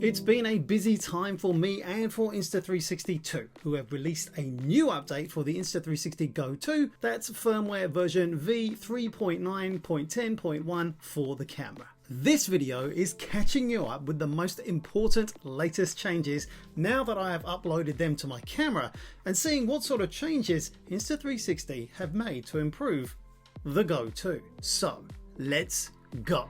It's been a busy time for me and for Insta360 too, who have released a new update for the Insta360 Go 2, that's firmware version v3.9.10.1 for the camera. This video is catching you up with the most important latest changes now that I have uploaded them to my camera and seeing what sort of changes Insta360 have made to improve the Go 2. So let's go.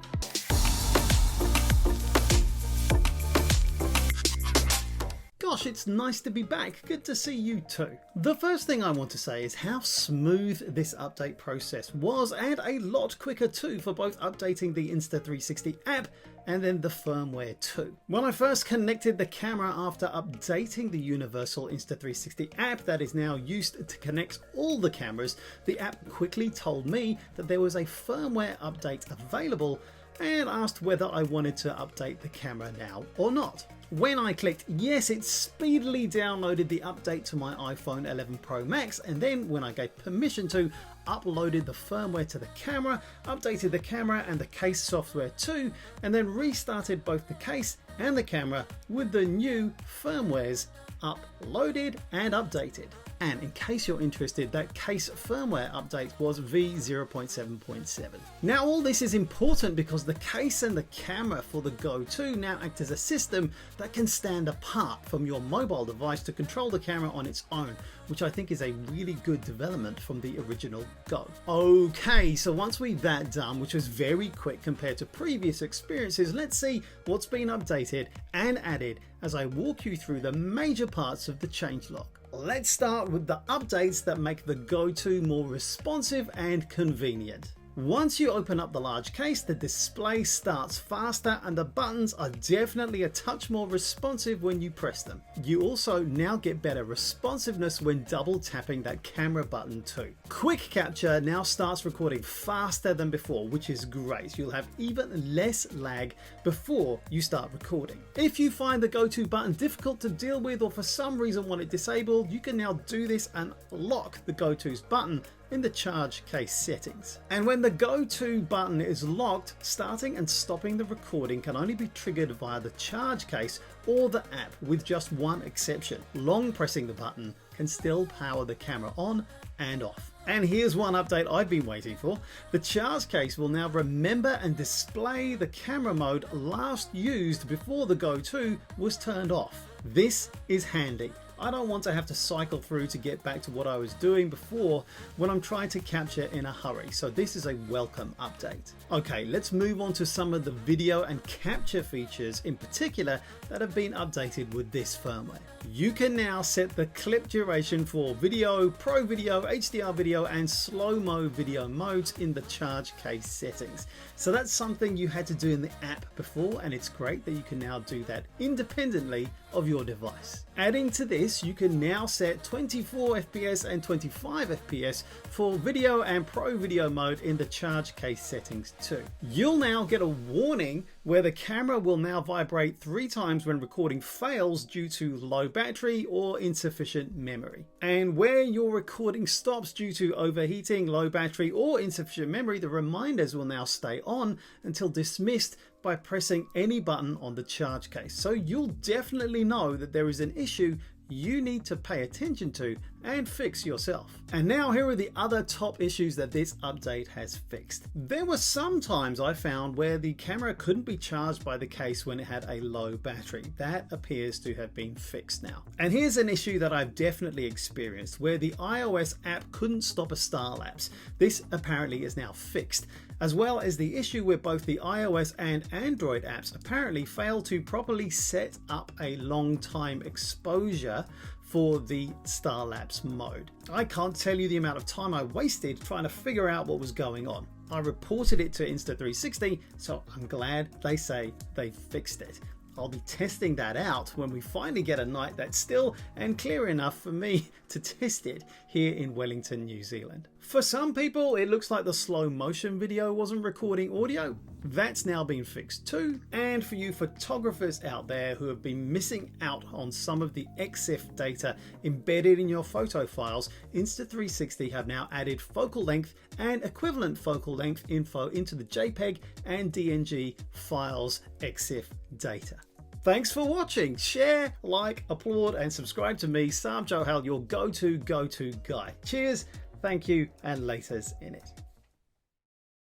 Gosh, it's nice to be back. Good to see you too. The first thing I want to say is how smooth this update process was, and a lot quicker too for both updating the Insta360 app and then the firmware too. When I first connected the camera after updating the universal Insta360 app that is now used to connect all the cameras, the app quickly told me that there was a firmware update available and asked whether I wanted to update the camera now or not. When I clicked yes, it speedily downloaded the update to my iPhone 11 Pro Max, and then when I gave permission to, uploaded the firmware to the camera, updated the camera and the case software too, and then restarted both the case and the camera with the new firmwares uploaded and updated. And in case you're interested, that case firmware update was v0.7.7. Now all this is important because the case and the camera for the Go 2 now act as a system that can stand apart from your mobile device to control the camera on its own, which I think is a really good development from the original Go. Okay, so once we've that done, which was very quick compared to previous experiences, let's see what's been updated and added as I walk you through the major parts of the changelog. Let's start with the updates that make the Go 2 more responsive and convenient. Once you open up the large case, the display starts faster and the buttons are definitely a touch more responsive when you press them. You also now get better responsiveness when double tapping that camera button too. Quick capture now starts recording faster than before, which is great. You'll have even less lag before you start recording. If you find the Go 2 button difficult to deal with or for some reason want it disabled, you can now do this and lock the Go 2's button in the charge case settings. And when the Go 2 button is locked, starting and stopping the recording can only be triggered via the charge case or the app, with just one exception. Long pressing the button can still power the camera on and off. And here's one update I've been waiting for. The charge case will now remember and display the camera mode last used before the Go 2 was turned off. This is handy. I don't want to have to cycle through to get back to what I was doing before when I'm trying to capture in a hurry, so this is a welcome update. Okay, let's move on to some of the video and capture features in particular that have been updated with this firmware. You can now set the clip duration for video, pro video, HDR video and slow-mo video modes in the charge case settings. So that's something you had to do in the app before, and it's great that you can now do that independently of your device. Adding to this, you can now set 24 FPS and 25 FPS for video and pro video mode in the charge case settings too. You'll now get a warning where the camera will now vibrate 3 times when recording fails due to low battery or insufficient memory. And where your recording stops due to overheating, low battery or insufficient memory, the reminders will now stay on until dismissed by pressing any button on the charge case. So you'll definitely know that there is an issue you need to pay attention to and fix yourself. And now here are the other top issues that this update has fixed. There were some times I found where the camera couldn't be charged by the case when it had a low battery. That appears to have been fixed now. And here's an issue that I've definitely experienced where the iOS app couldn't stop a star lapse. This apparently is now fixed, as well as the issue where both the iOS and Android apps apparently fail to properly set up a long time exposure for the star lapse mode. I can't tell you the amount of time I wasted trying to figure out what was going on. I reported it to Insta360, so I'm glad they say they fixed it. I'll be testing that out when we finally get a night that's still and clear enough for me to test it here in Wellington, New Zealand. For some people, it looks like the slow motion video wasn't recording audio. That's now been fixed too. And for you photographers out there who have been missing out on some of the EXIF data embedded in your photo files, Insta360 have now added focal length and equivalent focal length info into the JPEG and DNG files EXIF data. Thanks for watching. Share, like, applaud, and subscribe to me, Sam Johal, your go-to guy. Cheers, thank you, and laters in it.